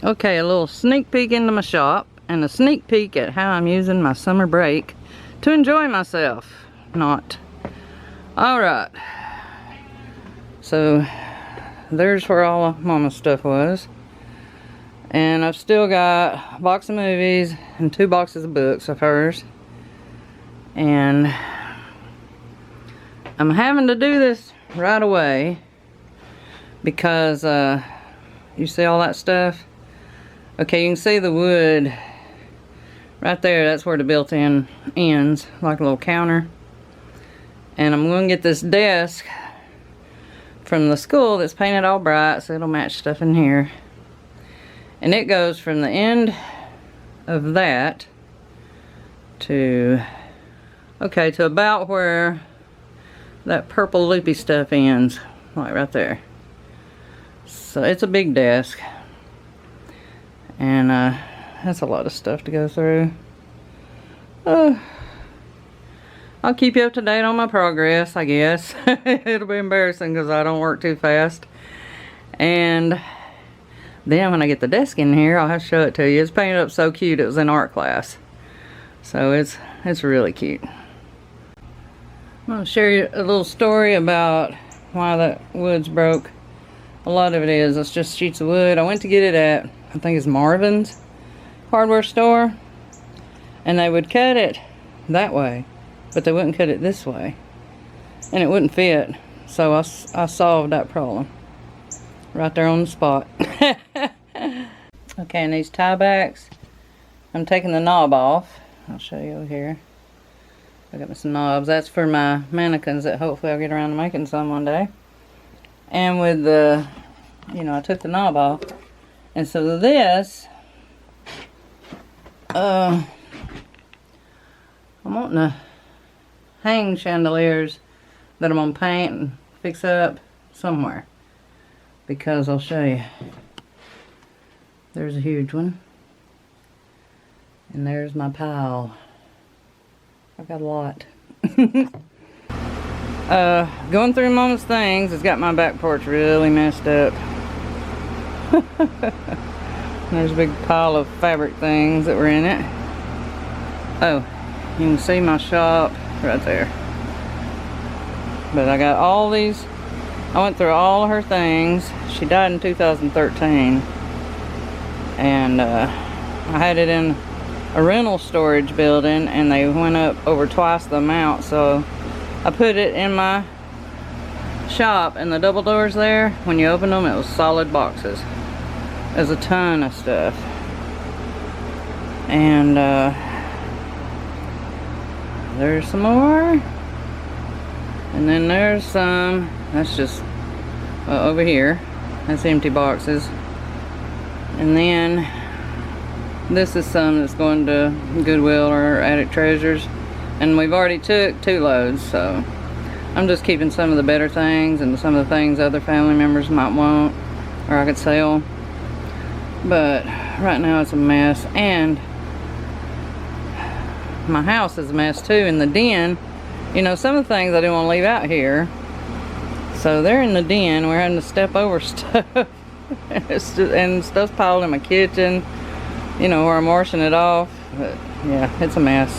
Okay, a little sneak peek into my shop and a sneak peek at how I'm using my summer break to enjoy myself. Not. Alright. So, there's where all of Mama's stuff was. And I've still got a box of movies and 2 boxes of books of hers. And I'm having to do this right away because you see all that stuff? Okay, you can see the wood right there. That's where the built-in ends, like a little counter. And I'm going to get this desk from the school that's painted all bright, so it'll match stuff in here. And it goes from the end of that to, okay, to about where that purple loopy stuff ends, like right there. So it's a big desk. And that's a lot of stuff to go through. I'll keep you up to date on my progress, I guess. It'll be embarrassing because I don't work too fast. And then when I get the desk in here, I'll have to show it to you. It's painted up so cute. It was in art class. So it's really cute. I'm going to share you a little story about why that wood's broke. A lot of it is, it's just sheets of wood. I went to get it at, I think it's Marvin's hardware store, and they would cut it that way, but they wouldn't cut it this way, and it wouldn't fit. So I solved that problem right there on the spot. Okay, and these tie backs, I'm taking the knob off. I'll show you over here. I got me some knobs. That's for my mannequins that hopefully I'll get around to making some one day. And with the, you know, I took the knob off. And so this, I'm wanting to hang chandeliers that I'm going to paint and fix up somewhere. Because I'll show you. There's a huge one. And there's my pile. I've got a lot. Going through Mama's things has got my back porch really messed up. There's a big pile of fabric things that were in it. Oh, you can see my shop right there. But I got all these. I went through all of her things. She died in 2013. And I had it in a rental storage building, and they went up over twice the amount, so I put it in my shop, and the double doors there, when you open them, it was solid boxes. There's a ton of stuff. And there's some more, and then there's some, that's just over here, that's empty boxes. And then this is some that's going to Goodwill or Attic Treasures, and we've already took 2 loads, so I'm just keeping some of the better things and some of the things other family members might want or I could sell. But right now it's a mess, and my house is a mess too. In the den, you know, some of the things I didn't want to leave out here, so they're in the den. We're having to step over stuff. And stuff's piled in my kitchen, you know, where I'm washing it off. But yeah, it's a mess.